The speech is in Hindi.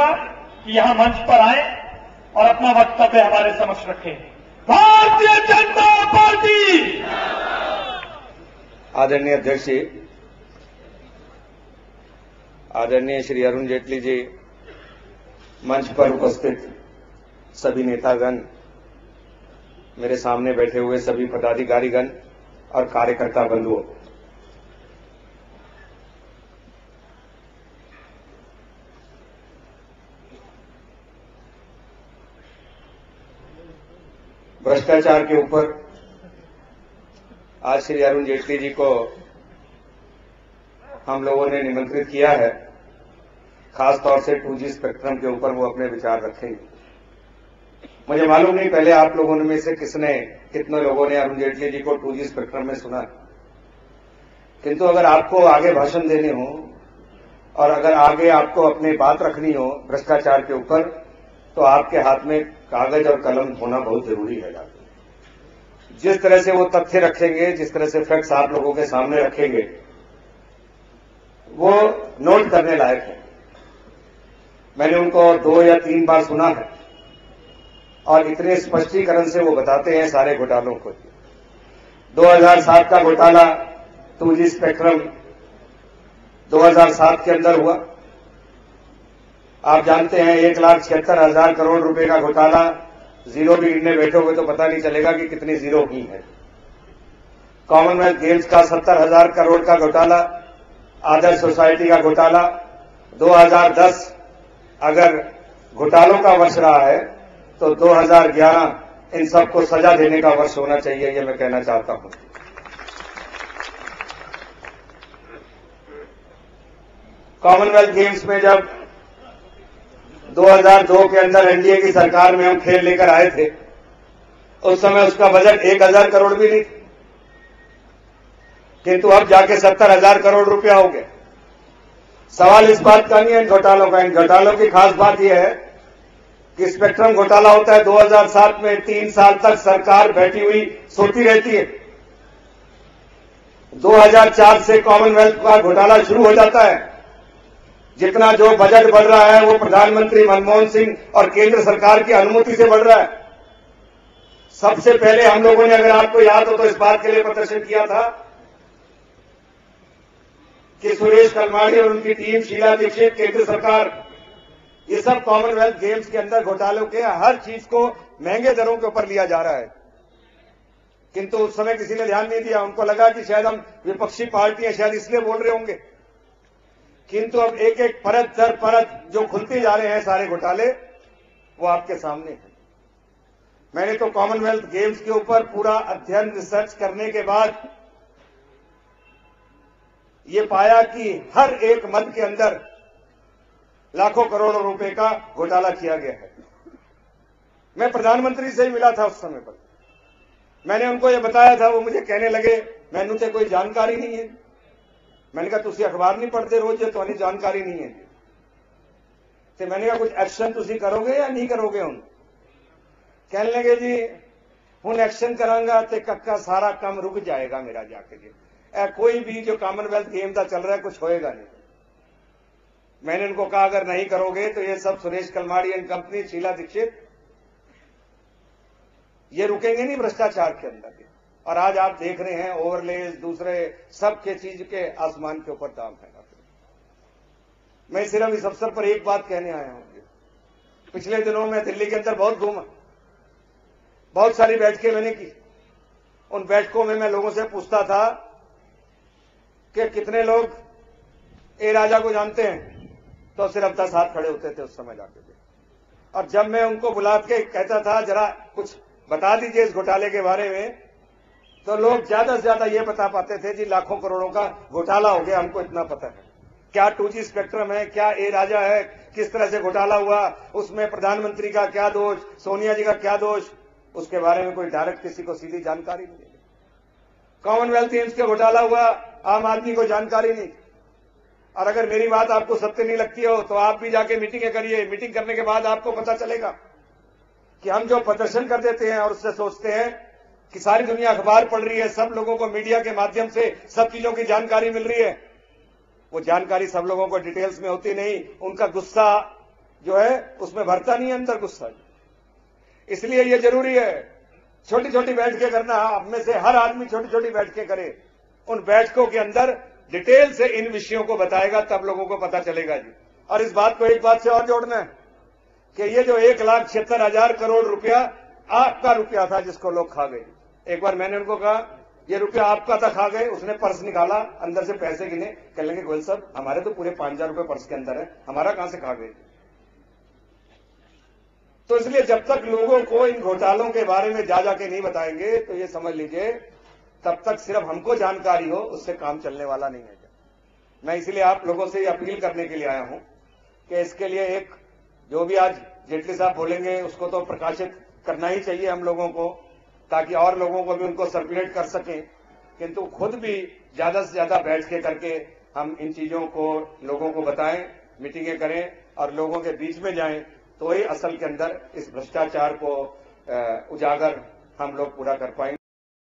चाहूंगा कि यहां मंच पर आए और अपना वक्तव्य हमारे समक्ष रखें। भारतीय जनता पार्टी। आदरणीय अध्यक्ष जी, आदरणीय श्री अरुण जेटली जी, मंच पर उपस्थित सभी नेतागण, मेरे सामने बैठे हुए सभी पदाधिकारीगण और कार्यकर्ता बंधुओं, भ्रष्टाचार के ऊपर आज श्री अरुण जेटली जी को हम लोगों ने निमंत्रित किया है। खास तौर से 2G स्पेक्ट्रम के ऊपर वो अपने विचार रखेंगे। मुझे मालूम नहीं पहले आप लोगों में से कितने लोगों ने अरुण जेटली जी को 2G स्पेक्ट्रम में सुना, किंतु अगर आपको आगे भाषण देने हो और अगर आगे आपको अपनी बात रखनी हो भ्रष्टाचार के ऊपर, तो आपके हाथ में कागज और कलम होना बहुत जरूरी है। जिस तरह से वो तथ्य रखेंगे, जिस तरह से फैक्ट्स आप लोगों के सामने रखेंगे, वो नोट करने लायक है। मैंने उनको 2 या 3 बार सुना है और इतने स्पष्टीकरण से वो बताते हैं सारे घोटालों को। 2007 का घोटाला 2G स्पेक्ट्रम 2007 के अंदर हुआ। आप जानते हैं 1,76,000 करोड़ रुपए का घोटाला, जीरो भी गिनने बैठोगे तो पता नहीं चलेगा कि कितनी जीरो की है। कॉमनवेल्थ गेम्स का 70,000 करोड़ का घोटाला, आदर्श सोसाइटी का घोटाला। 2010 अगर घोटालों का वर्ष रहा है तो 2011 इन सबको सजा देने का वर्ष होना चाहिए, ये मैं कहना चाहता हूं। कॉमनवेल्थ गेम्स में जब 2002 के अंदर एनडीए की सरकार में हम खेल लेकर आए थे, उस समय उसका बजट 1,000 करोड़ भी नहीं, किंतु अब जाके 70,000 करोड़ रुपया हो गया। सवाल इस बात का नहीं है इन घोटालों का। इन घोटालों की खास बात यह है कि स्पेक्ट्रम घोटाला होता है 2007 में, 3 साल तक सरकार बैठी हुई सोती रहती है। 2004 से कॉमनवेल्थ का घोटाला शुरू हो जाता है। जितना जो बजट बढ़ रहा है वो प्रधानमंत्री मनमोहन सिंह और केंद्र सरकार की अनुमति से बढ़ रहा है। सबसे पहले हम लोगों ने, अगर आपको याद हो, तो इस बात के लिए प्रदर्शन किया था कि सुरेश कलमाड़ी और उनकी टीम, शीला दीक्षित, केंद्र सरकार, ये सब कॉमनवेल्थ गेम्स के अंदर घोटालों के हर चीज को महंगे दरों के ऊपर लिया जा रहा है। किंतु उस समय किसी ने ध्यान नहीं दिया। उनको लगा कि शायद हम विपक्षी पार्टी हैं, शायद इसलिए बोल रहे होंगे। किंतु अब एक एक परत दर परत जो खुलते जा रहे हैं सारे घोटाले, वो आपके सामने है। मैंने तो कॉमनवेल्थ गेम्स के ऊपर पूरा अध्ययन, रिसर्च करने के बाद ये पाया कि हर एक मद के अंदर लाखों करोड़ों रुपए का घोटाला किया गया है। मैं प्रधानमंत्री से ही मिला था उस समय पर। मैंने उनको ये बताया था। वो मुझे कहने लगे, मैनू तो कोई जानकारी नहीं है। मैंने कहा, तुसी अखबार नहीं पढ़ते रोज, जो तुम्हारी जानकारी नहीं है। तो मैंने कहा, कुछ एक्शन तुसी करोगे या नहीं करोगे? हम कहने लगे, जी हूं एक्शन करांगा तो कक्का सारा काम रुक जाएगा मेरा जाके जी। कोई भी जो कॉमनवेल्थ गेम का चल रहा है कुछ होएगा नहीं। मैंने उनको कहा, अगर नहीं करोगे तो ये सब सुरेश कलमाड़ी एंड कंपनी, शीला दीक्षित, ये रुकेंगे नहीं भ्रष्टाचार के अंदर। और आज आप देख रहे हैं ओवरलेज, दूसरे सब के चीज के आसमान के ऊपर दाम है। मैं सिर्फ इस अवसर पर एक बात कहने आया हूं। पिछले दिनों में दिल्ली के अंदर बहुत घूमा, बहुत सारी बैठकें मैंने की। उन बैठकों में मैं लोगों से पूछता था कि कितने लोग ए राजा को जानते हैं, तो सिर्फ 10 हाथ खड़े होते थे उस समय जाके। और जब मैं उनको बुला के कहता था जरा कुछ बता दीजिए इस घोटाले के बारे में, तो लोग ज्यादा से ज्यादा ये बता पाते थे, जी लाखों करोड़ों का घोटाला हो गया, हमको इतना पता है। क्या 2G स्पेक्ट्रम है, क्या ए राजा है, किस तरह से घोटाला हुआ, उसमें प्रधानमंत्री का क्या दोष, सोनिया जी का क्या दोष, उसके बारे में कोई डायरेक्ट किसी को सीधी जानकारी नहीं है। कॉमनवेल्थ गेम्स के घोटाला हुआ, आम आदमी को जानकारी नहीं। और अगर मेरी बात आपको सत्य नहीं लगती हो तो आप भी जाके मीटिंगें करिए। मीटिंग करने के बाद आपको पता चलेगा कि हम जो प्रदर्शन कर देते हैं और उससे सोचते हैं कि सारी दुनिया अखबार पढ़ रही है, सब लोगों को मीडिया के माध्यम से सब चीजों की जानकारी मिल रही है, वो जानकारी सब लोगों को डिटेल्स में होती नहीं। उनका गुस्सा जो है उसमें भरता नहीं है अंदर गुस्सा। इसलिए ये जरूरी है छोटी छोटी बैठकें करना। आप में से हर आदमी छोटी छोटी बैठकें करे, उन बैठकों के अंदर डिटेल से इन विषयों को बताएगा, तब लोगों को पता चलेगा जी। और इस बात को एक बात से और जोड़ना है कि ये जो 1,76,000 करोड़ रुपया आपका रुपया था जिसको लोग खा गए। एक बार मैंने उनको कहा ये रुपया आपका था, खा गए। उसने पर्स निकाला, अंदर से पैसे गिने, कहने लगे गोयल साहब हमारे तो पूरे 5,000 रुपए पर्स के अंदर है, हमारा कहां से खा गए। तो इसलिए जब तक लोगों को इन घोटालों के बारे में जा जाके नहीं बताएंगे तो ये समझ लीजिए तब तक सिर्फ हमको जानकारी हो, उससे काम चलने वाला नहीं है। मैं इसलिए आप लोगों से अपील करने के लिए आया हूं कि इसके लिए एक जो भी आज जेटली साहब बोलेंगे उसको तो प्रकाशित करना ही चाहिए हम लोगों को, ताकि और लोगों को भी उनको सर्कुलेट कर सकें। किंतु खुद भी ज्यादा से ज्यादा बैठ के करके हम इन चीजों को लोगों को बताएं, मीटिंगें करें और लोगों के बीच में जाएं, तो ही असल के अंदर इस भ्रष्टाचार को उजागर हम लोग पूरा कर पाएंगे।